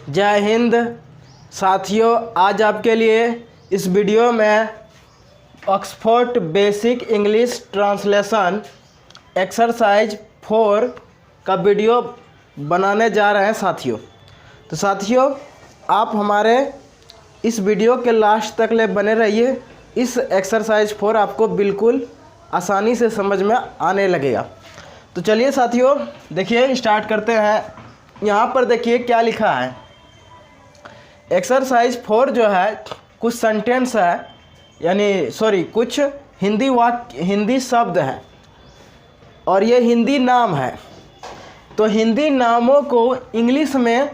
जय हिंद साथियों, आज आपके लिए इस वीडियो में Oxford basic English translation exercise 4 का वीडियो बनाने जा रहे हैं साथियों। तो साथियों, आप हमारे इस वीडियो के लास्ट तक ले बने रहिए। इस एक्सरसाइज 4 आपको बिल्कुल आसानी से समझ में आने लगेगा। तो चलिए साथियों, देखिए स्टार्ट करते हैं। यहाँ पर देखिए क्या लिखा है। एक्सरसाइज 4 जो है कुछ सेंटेंस है, यानी कुछ हिंदी शब्द है और ये हिंदी नाम है। तो हिंदी नामों को इंग्लिश में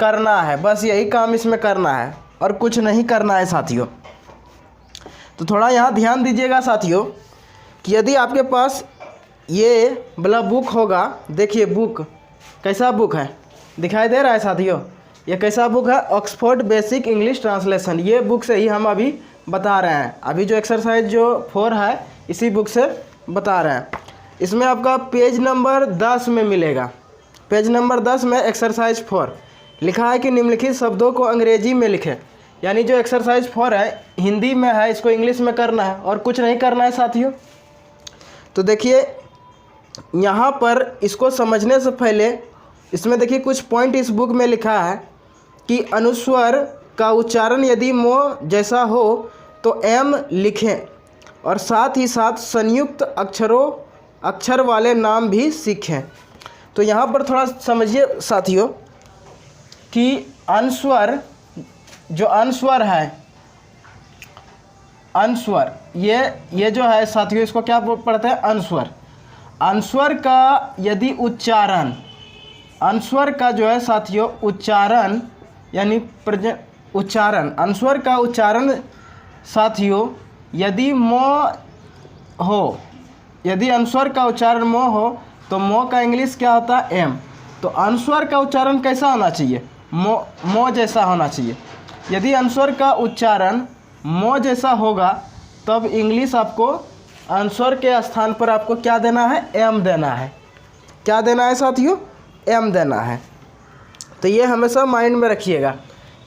करना है, बस यही काम इसमें करना है और कुछ नहीं करना है साथियों। तो थोड़ा यहाँ ध्यान दीजिएगा साथियों कि यदि आपके पास ये वाला बुक होगा, देखिए बुक कैसा बुक है, दिखाई दे रहा है साथियों। ये कैसा बुक है? Oxford basic English translation. ये बुक से ही हम अभी बता रहे हैं। अभी जो एक्सरसाइज जो 4 है इसी बुक से बता रहे हैं। इसमें आपका पेज नंबर 10 में मिलेगा। पेज नंबर 10 में एक्सरसाइज 4 लिखा है कि निम्नलिखित शब्दों को अंग्रेजी में लिखें। यानी जो एक्सरसाइज 4 है हिंदी में है, इसको इंग्लिश में करना है और कुछ नहीं करना है साथियों। तो देखिए यहाँ पर इसको समझने से पहले इसमें देखिए कुछ पॉइंट इस बुक में लिखा है कि अनुस्वर का उच्चारण यदि मो जैसा हो तो एम लिखें और साथ ही साथ संयुक्त अक्षर वाले नाम भी सीखें। तो यहाँ पर थोड़ा समझिए साथियों कि अनुस्वर है, अनुस्वर ये जो है साथियों, इसको क्या पढ़ते हैं? अनुस्वर। अनुस्वर का यदि उच्चारण, अनुस्वर का जो है साथियों उच्चारण यानी उच्चारण, अनुस्वर का उच्चारण साथियों यदि मो हो, यदि अनुस्वर का उच्चारण मो हो तो मो का इंग्लिश क्या होता है? एम। तो अनुस्वर का उच्चारण कैसा होना चाहिए? मो जैसा होना चाहिए। यदि अनुस्वर का उच्चारण मो जैसा होगा तब इंग्लिश आपको अनुस्वर के स्थान पर आपको क्या देना है? एम देना है। क्या देना है साथियों? एम देना है। तो ये हमेशा माइंड में रखिएगा।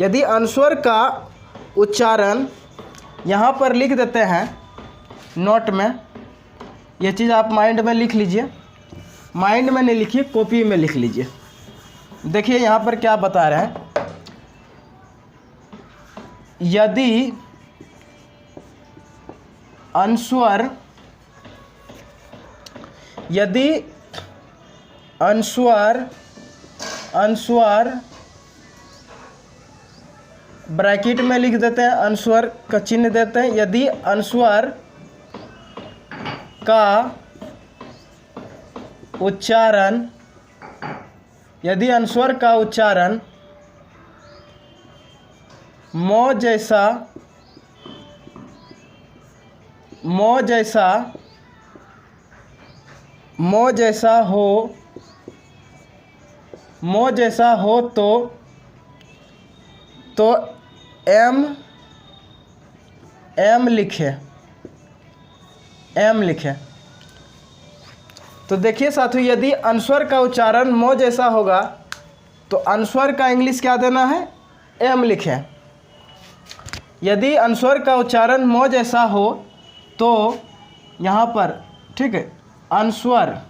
यदि अनुस्वर का उच्चारण यहाँ पर लिख देते हैं नोट में, ये चीज़ आप माइंड में लिख लीजिए। माइंड में नहीं लिखिए, कॉपी में लिख लीजिए। देखिए यहाँ पर क्या बता रहे हैं। यदि अनुस्वर ब्रैकेट में लिख देते हैं, अनुस्वर का चिन्ह देते हैं। यदि अनुस्वर का उच्चारण मो जैसा हो तो एम लिखे। तो देखिए साथियों, यदि अनुस्वर का उच्चारण मो जैसा होगा तो अनुस्वर का इंग्लिश क्या देना है? एम लिखें। यदि अनुस्वर का उच्चारण मो जैसा हो तो यहाँ पर, ठीक है, अनुस्वर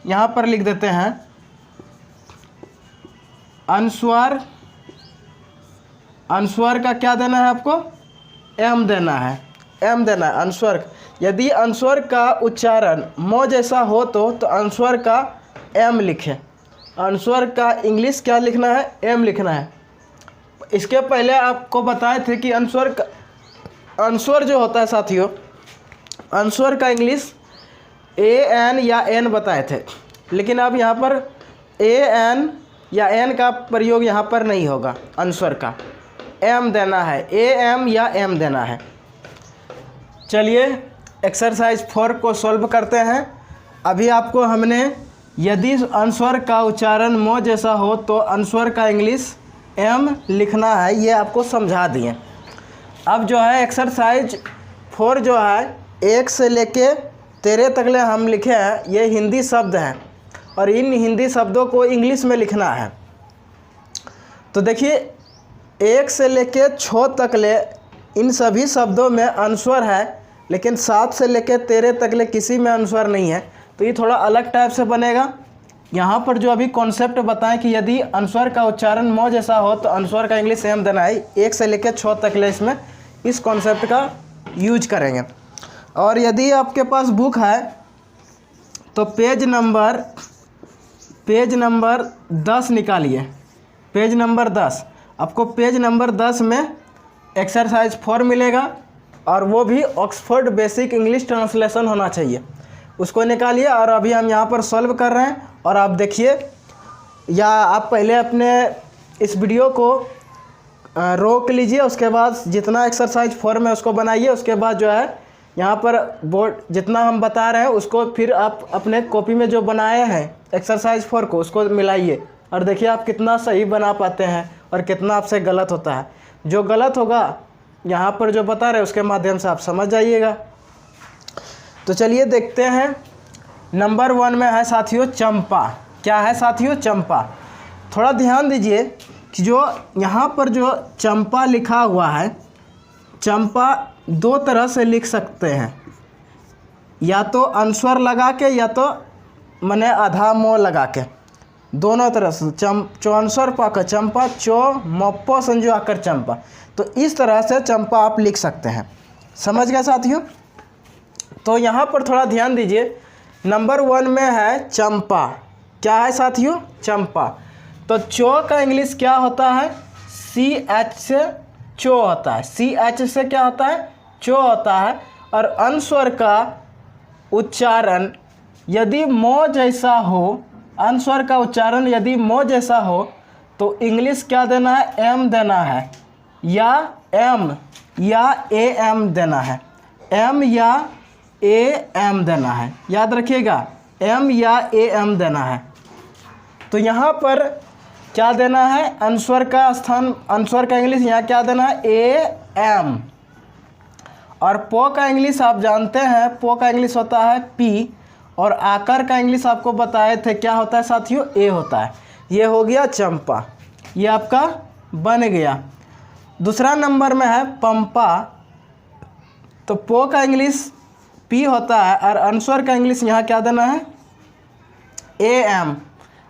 यहाँ पर लिख देते हैं। अनुस्वर का क्या देना है आपको? एम देना है। एम देना है अनुस्वर। यदि अनुस्वर का उच्चारण मो जैसा हो तो अनुस्वर का एम लिखें। अनुस्वर का इंग्लिश क्या लिखना है? एम लिखना है। इसके पहले आपको बताए थे कि अनुस्वर जो होता है साथियों, अनुस्वर का इंग्लिश एन या एन बताए थे, लेकिन अब यहाँ पर एन या एन का प्रयोग यहाँ पर नहीं होगा। अनुस्वर का एम देना है, एम या एम देना है। चलिए एक्सरसाइज 4 को सॉल्व करते हैं। अभी आपको हमने यदि अनुस्वर का उच्चारण मो जैसा हो तो अनुस्वर का इंग्लिश एम लिखना है, ये आपको समझा दिए। अब जो है एक्सरसाइज 4 जो है 1 से लेके 13 तक ले हम लिखे हैं, ये हिंदी शब्द हैं और इन हिंदी शब्दों को इंग्लिश में लिखना है। तो देखिए 1 से लेके 6 तक ले इन सभी शब्दों में अनुस्वर है, लेकिन 7 से लेके 13 तक ले किसी में अनुस्वर नहीं है। तो ये थोड़ा अलग टाइप से बनेगा। यहाँ पर जो अभी कॉन्सेप्ट बताएं कि यदि अनुस्वर का उच्चारण म जैसा हो तो अनुस्वर का इंग्लिश सेम देना है। 1 से लेकर 6 तक ले इसमें इस कॉन्सेप्ट का यूज करेंगे। और यदि आपके पास बुक है तो पेज नंबर 10 निकालिए। पेज नंबर 10, आपको पेज नंबर 10 में एक्सरसाइज 4 मिलेगा और वो भी ऑक्सफोर्ड बेसिक इंग्लिश ट्रांसलेशन होना चाहिए। उसको निकालिए और अभी हम यहाँ पर सॉल्व कर रहे हैं। और आप देखिए, या आप पहले अपने इस वीडियो को रोक लीजिए, उसके बाद जितना एक्सरसाइज 4 में उसको बनाइए। उसके बाद जो है यहाँ पर बोर्ड जितना हम बता रहे हैं उसको फिर आप अपने कॉपी में जो बनाए हैं एक्सरसाइज 4 को उसको मिलाइए और देखिए आप कितना सही बना पाते हैं और कितना आपसे गलत होता है। जो गलत होगा यहाँ पर जो बता रहे हैं उसके माध्यम से आप समझ जाइएगा। तो चलिए देखते हैं। नंबर 1 में है साथियों चंपा। क्या है साथियों? चंपा। थोड़ा ध्यान दीजिए कि जो यहाँ पर जो चंपा लिखा हुआ है, चंपा 2 तरह से लिख सकते हैं, या तो अनुस्वर लगा के या तो मने आधा मो लगा के, दोनों तरह से। चौअनुस्वर पाकर चंपा, चो मप्पो संजो आकर चंपा। तो इस तरह से चंपा आप लिख सकते हैं। समझ गए साथियों? तो यहाँ पर थोड़ा ध्यान दीजिए। नंबर 1 में है चंपा। क्या है साथियों? चंपा। तो चो का इंग्लिश क्या होता है? CH से चो होता है। CH से क्या होता है? चो होता है। और अनुस्वर का उच्चारण यदि मो जैसा हो, अनुस्वर का उच्चारण यदि मो जैसा हो तो इंग्लिश क्या देना है? एम देना है, या एम या AM देना है। एम या AM देना है, याद रखिएगा, M या AM देना है। तो यहाँ पर क्या देना है? अनुस्वर का स्थान, अनुस्वर का इंग्लिश यहाँ क्या देना है? AM। और पो का इंग्लिश आप जानते हैं, पो का इंग्लिश होता है P। और आकर का इंग्लिश आपको बताए थे क्या होता है साथियों? A होता है। ये हो गया चंपा, ये आपका बन गया। दूसरा नंबर में है पंपा। तो पो का इंग्लिश P होता है और अनुस्वर का इंग्लिश यहाँ क्या देना है? AM।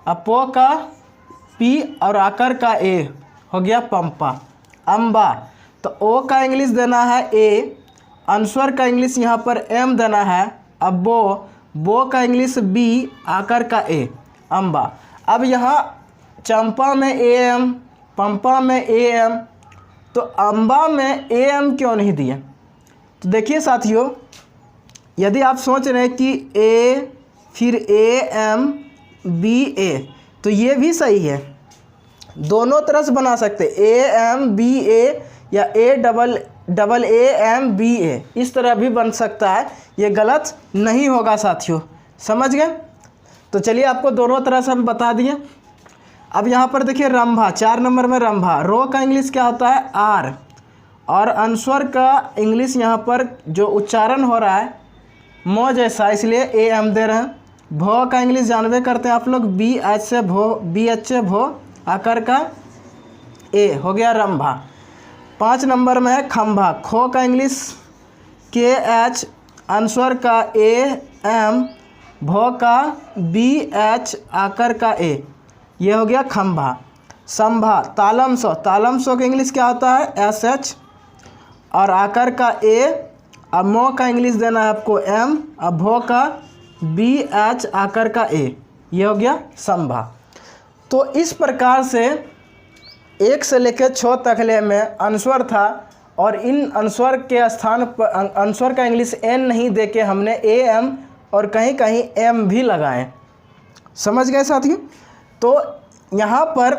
अब पो का P और आकर का A हो गया पंपा। अम्बा। तो O का इंग्लिश देना है A, अनुस्वर का इंग्लिश यहाँ पर M देना है। अब बो का इंग्लिश B, आकर का A, अम्बा। अब यहाँ चंपा में AM, पंपा में AM, तो अम्बा में AM क्यों नहीं दिए? तो देखिए साथियों, यदि आप सोच रहे हैं कि A फिर AM BA, तो ये भी सही है, दोनों तरह से बना सकते AM BA या AM BA, इस तरह भी बन सकता है। ये गलत नहीं होगा साथियों, समझ गए? तो चलिए आपको दोनों तरह से हम बता दिए। अब यहाँ पर देखिए रंभा, 4 नंबर में रंभा। रो का इंग्लिश क्या होता है? R। और अनुस्वर का इंग्लिश यहाँ पर जो उच्चारण हो रहा है मो जैसा, इसलिए AM दे रहे हैं। भो का इंग्लिश जानबे करते हैं आप लोग, BH से भो, आकर का A, हो गया रंभा। 5 नंबर में है खंभा। खो का इंग्लिश KH, अनुस्वर का AM, भो का BH, आकर का A, ये हो गया खंभा। संभा। तालमसो का इंग्लिश क्या होता है? SH और आकर का A। अब मो का इंग्लिश देना है आपको M, अब भो का BH, आकर का A, ये हो गया संभा। तो इस प्रकार से 1 से लेकर 6 तक ले में अनुस्वर था और इन अनुस्वर के स्थान पर अनुस्वर का इंग्लिश N नहीं दे के हमने AM और कहीं कहीं M भी लगाए। समझ गए साथियों? तो यहाँ पर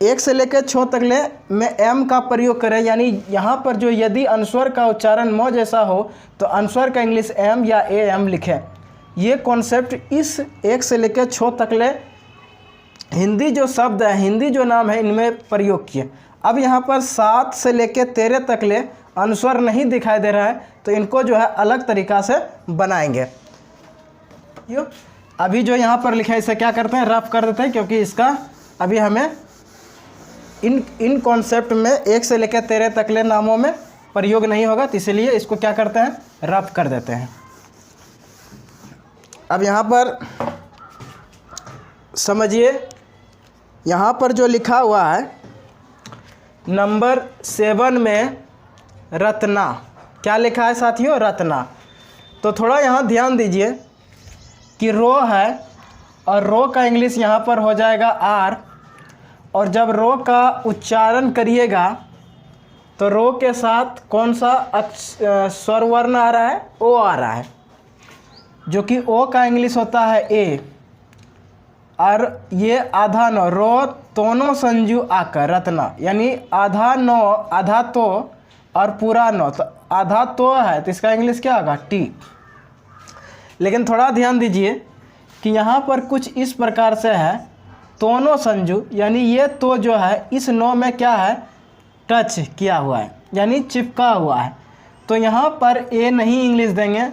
1 से लेकर 6 तक ले में M का प्रयोग करें, यानी यहाँ पर जो यदि अनुस्वर का उच्चारण मो जैसा हो तो अनुस्वर का इंग्लिश M या AM लिखें। ये कॉन्सेप्ट इस 1 से लेकर 6 तक ले हिंदी जो शब्द है, हिंदी जो नाम है, इनमें प्रयोग किए। अब यहाँ पर 7 से लेकर 13 तक ले अनुस्वर नहीं दिखाई दे रहा है, तो इनको जो है अलग तरीक़ा से बनाएंगे। अभी जो यहाँ पर लिखा है इसे क्या करते हैं? रफ कर देते हैं, क्योंकि इसका अभी हमें इन कॉन्सेप्ट में 1 से लेकर 13 तकले नामों में प्रयोग नहीं होगा, तो इसलिए इसको क्या करते हैं, रफ कर देते हैं। अब यहाँ पर समझिए, यहाँ पर जो लिखा हुआ है नंबर 7 में रत्ना, क्या लिखा है साथियों, रत्ना। तो थोड़ा यहाँ ध्यान दीजिए कि रो है और रो का इंग्लिश यहाँ पर हो जाएगा आर, और जब रो का उच्चारण करिएगा तो रो के साथ कौन सा स्वर वर्ण आ रहा है, ओ आ रहा है, जो कि ओ का इंग्लिश होता है ए। और ये आधा नो, रो दोनों संजू आकर रत्ना, यानी आधा नो, आधा तो और पूरा नो, तो आधा तो है तो इसका इंग्लिश क्या होगा, टी। लेकिन थोड़ा ध्यान दीजिए कि यहाँ पर कुछ इस प्रकार से है, दोनों संजू, यानी ये तो जो है इस नो में क्या है, टच किया हुआ है, यानी चिपका हुआ है। तो यहाँ पर ए नहीं इंग्लिश देंगे,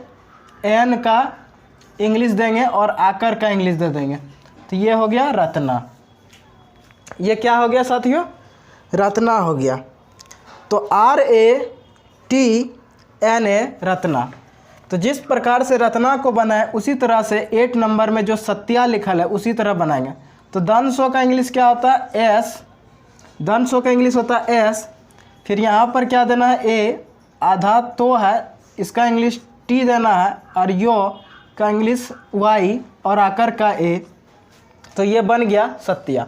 एन का इंग्लिश देंगे और आकर का इंग्लिश दे देंगे। तो ये हो गया रत्ना। ये क्या हो गया साथियों, रत्ना हो गया। तो RATNA रत्ना। तो जिस प्रकार से रत्ना को बनाए उसी तरह से 8 नंबर में जो सत्या लिखल है उसी तरह बनाएंगे। तो दंसो का इंग्लिश क्या होता है, एस, दंसो का इंग्लिश होता है एस। फिर यहाँ पर क्या देना है, ए, आधा तो है इसका इंग्लिश टी देना है, और यो का इंग्लिश वाई और आकर का ए। तो ये बन गया सत्या।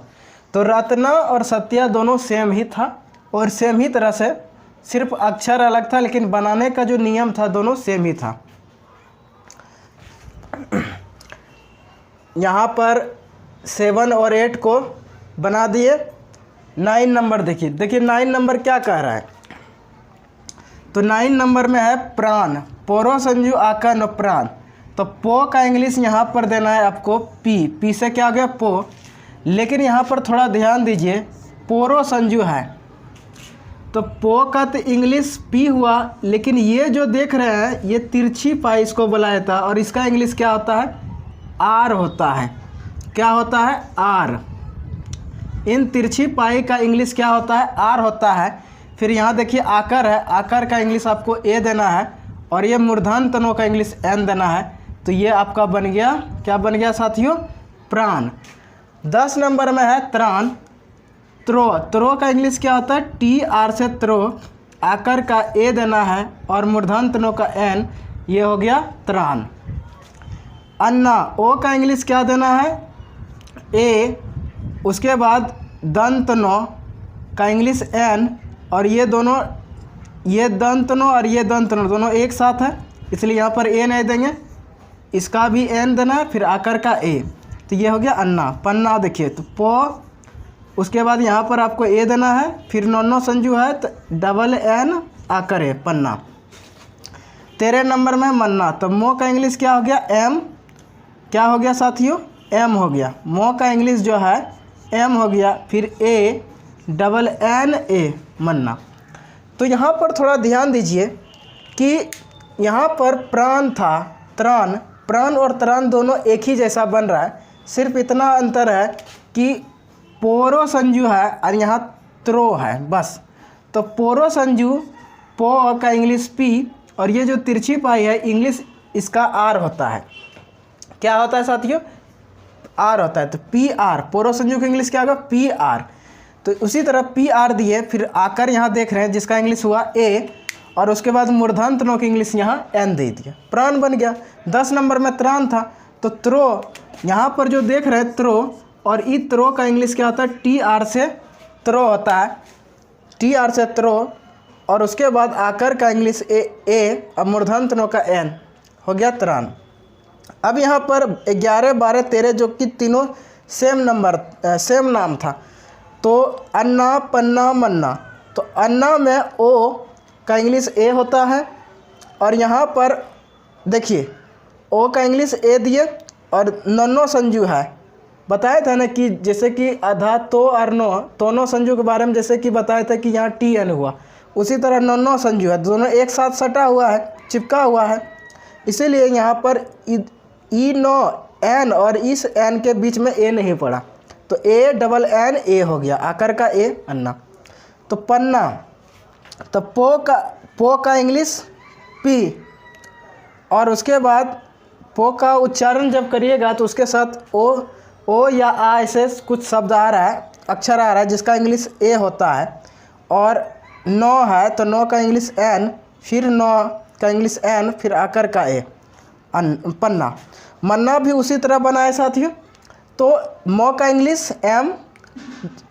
तो रत्ना और सत्या दोनों सेम ही था और सेम ही तरह से, सिर्फ अक्षर अलग था, लेकिन बनाने का जो नियम था दोनों सेम ही था। यहाँ पर 7 और 8 को बना दिए। 9 नंबर देखिए, 9 नंबर क्या कह रहा है। तो 9 नंबर में है प्राण, पोरो संजू आका न प्राण। तो पो का इंग्लिश यहाँ पर देना है आपको पी, पी से क्या हो गया, पो। लेकिन यहाँ पर थोड़ा ध्यान दीजिए, पोरो संजू है तो पो का तो इंग्लिश पी हुआ, लेकिन ये जो देख रहे हैं ये तिरछी पाई इसको बुलाया था, और इसका इंग्लिश क्या होता है, आर होता है। क्या होता है, आर। इन तिरछी पाई का इंग्लिश क्या होता है, आर होता है। फिर यहाँ देखिए आकर है, आकर का इंग्लिश आपको ए देना है, और ये मूर्धन तनों का इंग्लिश एन देना है। तो ये आपका बन गया, क्या बन गया साथियों, प्राण। 10 नंबर में है त्राण, त्रो, त्रो का इंग्लिश क्या होता है, टी आर से त्रो, आकर का ए देना है और मूर्धन तनों का एन, ये हो गया त्राण। अन्ना, ओ का इंग्लिश क्या देना है, ए, उसके बाद दंत नो का इंग्लिश एन, और ये दोनों, ये दंत नो और ये दंत नो दोनों एक साथ है, इसलिए यहाँ पर ए नहीं देंगे, इसका भी एन देना है, फिर आकर का ए। तो ये हो गया अन्ना। पन्ना देखिए, तो पो, उसके बाद यहाँ पर आपको ए देना है, फिर नोनो संजू है तो डबल एन आकर है, पन्ना। 13 नंबर में मन्ना, तो मो का इंग्लिश क्या हो गया, एम, क्या हो गया साथियों, एम हो गया। मो का इंग्लिश जो है एम हो गया, फिर ए, डबल एन ए, मन्ना। तो यहाँ पर थोड़ा ध्यान दीजिए कि यहाँ पर प्राण था, त्राण, प्राण और त्राण दोनों एक ही जैसा बन रहा है, सिर्फ इतना अंतर है कि पोरो संजू है और यहाँ त्रो है, बस। तो पोरो संजू, पो का इंग्लिश पी, और ये जो तिरछी पाई है इंग्लिश इसका आर होता है। क्या होता है साथियों, आर होता है। तो पी आर, पोरो संजू का इंग्लिश क्या होगा, पी आर। तो उसी तरह पी आर दिए, फिर आकर यहाँ देख रहे हैं जिसका इंग्लिश हुआ ए, और उसके बाद मूर्धन तनों की इंग्लिश यहाँ एन दे दिया, प्राण बन गया। 10 नंबर में त्राण था, तो त्रो, यहाँ पर जो देख रहे हैं त्रो, और ई त्रो का इंग्लिश क्या होता है, टी आर से त्रो होता है, टी आर से त्रो, और उसके बाद आकर का इंग्लिश ए और मूर्धन तनों का एन, हो गया त्राण। अब यहाँ पर 11, 12, 13 जो कि तीनों सेम नंबर, सेम नाम था। तो अन्ना, पन्ना, मन्ना। तो अन्ना में ओ का इंग्लिश ए होता है, और यहाँ पर देखिए ओ का इंग्लिश ए दिए, और नन्नो संजू है, बताया था ना कि जैसे कि आधा तो और नो, दोनों संजू के बारे में जैसे कि बताया था कि यहाँ टी एन हुआ, उसी तरह नन्नो संजू है, दोनों एक साथ सटा हुआ है, चिपका हुआ है, इसीलिए यहाँ पर ई नो एन और इस एन के बीच में ए नहीं पड़ा। तो ए डबल एन ए हो गया, आकर का ए, अन्ना। तो पन्ना, तो पो का इंग्लिश पी, और उसके बाद पो का उच्चारण जब करिएगा तो उसके साथ ओ या आ ऐसे कुछ शब्द आ रहा है, अक्षर आ रहा है जिसका इंग्लिश ए होता है। और नो है तो नो का इंग्लिश एन, फिर नो का इंग्लिश एन, फिर आकर का ए, पन्ना। मन्ना भी उसी तरह बनाए साथियों। तो मो का इंग्लिश एम,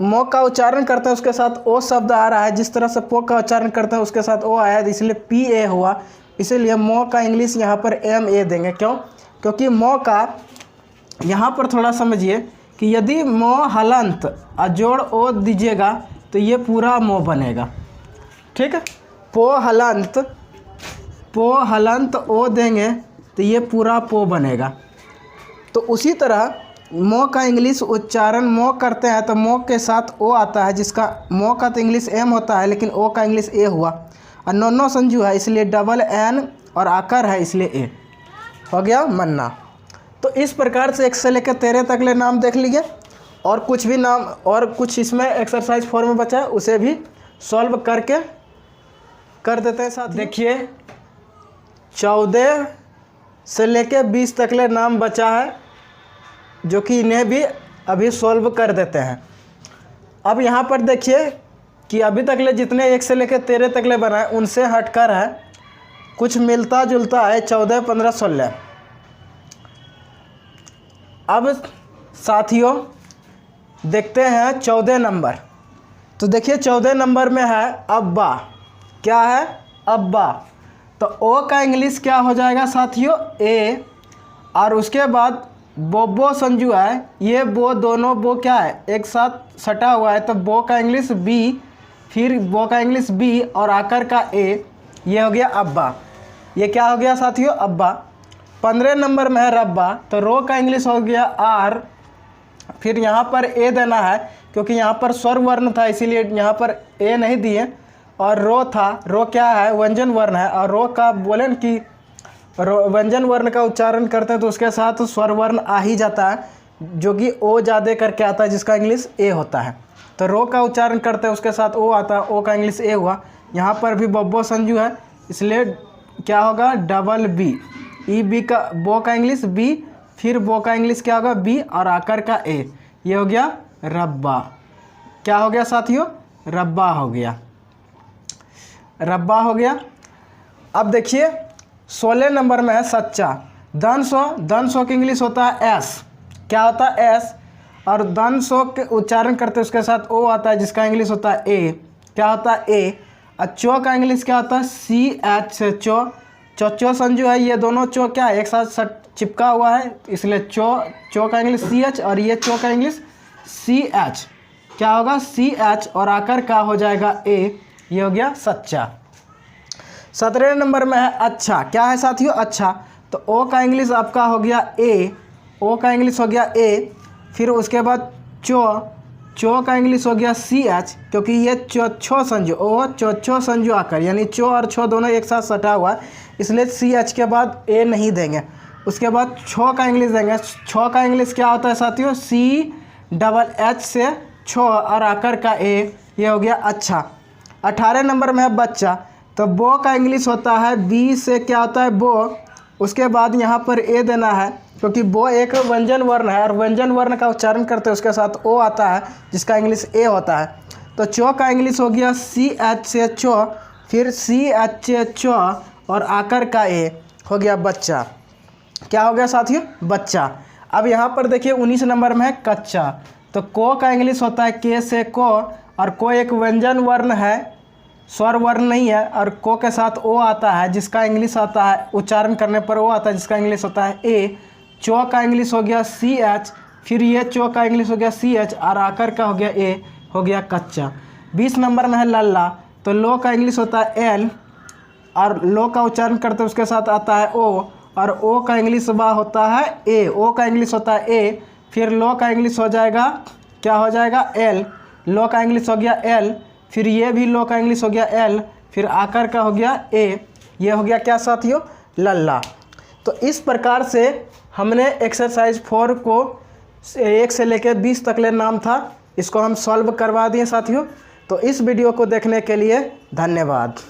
मो का उच्चारण करते हैं उसके साथ ओ शब्द आ रहा है, जिस तरह से पो का उच्चारण करते हैं उसके साथ ओ आया, इसलिए पी ए हुआ। इसीलिए मो का इंग्लिश यहाँ पर एम ए देंगे। क्यों? क्योंकि मो का यहाँ पर थोड़ा समझिए कि यदि मो हलंत अजोड़ ओ दीजिएगा तो ये पूरा मो बनेगा, ठीक है। पो हलंत ओ देंगे तो ये पूरा पो बनेगा। तो उसी तरह मो का इंग्लिश उच्चारण मो करते हैं तो मो के साथ ओ आता है, जिसका मो का तो इंग्लिश एम होता है लेकिन ओ का इंग्लिश ए हुआ। और नो संजू है इसलिए डबल एन, और आकर है इसलिए ए हो गया मन्ना। तो इस प्रकार से 1 से लेकर 13 तक ले नाम देख लीजिए, और कुछ भी नाम और कुछ इसमें एक्सरसाइज 4 में बचा है उसे भी सॉल्व करके कर देते हैं साथ। देखिए 14 से लेकर 20 तक ले नाम बचा है, जो कि इन्हें भी अभी सॉल्व कर देते हैं। अब यहाँ पर देखिए कि अभी तक ले जितने 1 से लेकर 13 तक ले बनाए उनसे हटकर है, कुछ मिलता जुलता है 14, 15, 16। अब साथियों देखते हैं 14 नंबर। तो देखिए 14 नंबर में है अब्बा। क्या है? अब्बा। तो ओ का इंग्लिश क्या हो जाएगा साथियों? ए, और उसके बाद बोबो संजू है, ये बो दोनों बो क्या है एक साथ सटा हुआ है, तो बो का इंग्लिश बी, फिर बो का इंग्लिश बी और आकर का ए, ये हो गया अब्बा। ये क्या हो गया साथियों? अब्बा। 15 नंबर में है रब्बा। तो रो का इंग्लिश हो गया आर, फिर यहाँ पर ए देना है क्योंकि यहाँ पर स्वर वर्ण था इसीलिए यहाँ पर ए नहीं दिए, और रो था, रो क्या है? व्यंजन वर्ण है, और रो का बोले न कि व्यंजन वर्ण का उच्चारण करते हैं तो उसके साथ स्वर वर्ण आ ही जाता है, जो कि ओ ज़्यादा करके आता है जिसका इंग्लिश ए होता है। तो रो का उच्चारण करते हैं उसके साथ ओ आता है, ओ का इंग्लिश ए हुआ। यहाँ पर भी बब्बो संजू है इसलिए क्या होगा? डबल बी, ई बी का बो का इंग्लिश बी, फिर बो का इंग्लिश क्या होगा? बी, और आकर का ए, ये हो गया रब्बा। क्या हो गया साथियों? रब्बा हो गया, रब्बा हो गया। अब देखिए 16 नंबर में है सच्चा। धन सो के इंग्लिश होता है एस। क्या होता है? एस, और धन सो के उच्चारण करते उसके साथ ओ आता है जिसका इंग्लिश होता है ए। क्या होता है? ए। और चो का इंग्लिश क्या होता है? सी एच से चो। चो संजू है, ये दोनों चो क्या है एक साथ चिपका हुआ है इसलिए चो का इंग्लिश सी एच, और ये चो का इंग्लिश सी एच। क्या होगा? सी एच, और आकर का हो जाएगा ए, ये हो गया सच्चा। 17 नंबर में है अच्छा। क्या है साथियों? अच्छा। तो ओ का इंग्लिश आपका हो गया ए, ओ का इंग्लिश हो गया ए, फिर उसके बाद चो का इंग्लिश हो गया सी एच, क्योंकि ये छो संजू, ओ छो संजू आकर, यानी चो और छो दोनों एक साथ सटा हुआ है इसलिए सी एच के बाद ए नहीं देंगे। उसके बाद छो का इंग्लिश देंगे। छो का इंग्लिश क्या होता है साथियों? सी डबल एच से छो और आकर का ए, ये हो गया अच्छा। 18 नंबर में है बच्चा। तो बो का इंग्लिश होता है बी से क्या होता है? बो। उसके बाद यहाँ पर ए देना है क्योंकि बो एक व्यंजन वर्ण है, और व्यंजन वर्ण का उच्चारण करते हैं उसके साथ ओ आता है जिसका इंग्लिश ए होता है। तो चो का इंग्लिश हो गया सी एच से चो, फिर सी एच से चो, और आकर का ए, हो गया बच्चा। क्या हो गया साथियों? बच्चा। अब यहाँ पर देखिए 19 नंबर में है कच्चा। तो को का इंग्लिश होता है के से को, और को एक व्यंजन वर्ण है, स्वर वर्ण नहीं है, और को के साथ ओ आता है जिसका इंग्लिश आता है उच्चारण करने पर ओ आता है जिसका इंग्लिश होता है ए। चो का इंग्लिश हो गया सी एच, फिर ये चो का इंग्लिश हो गया सी एच, और आकर का हो गया ए, हो गया कच्चा। 20 नंबर में है लल्ला। तो लो का इंग्लिश होता है एल, और लो का उच्चारण करते उसके साथ आता है ओ, और ओ का इंग्लिश होता है ए, ओ का इंग्लिश होता है ए, फिर लो का इंग्लिश हो जाएगा क्या हो जाएगा? एल। लो का इंग्लिश हो गया एल, फिर ये भी लो का इंग्लिश हो गया एल, फिर आकर का हो गया ए, ये हो गया क्या साथियों? लल्ला। तो इस प्रकार से हमने एक्सरसाइज 4 को 1 से लेकर 20 तक ले नाम था, इसको हम सॉल्व करवा दिए साथियों। तो इस वीडियो को देखने के लिए धन्यवाद।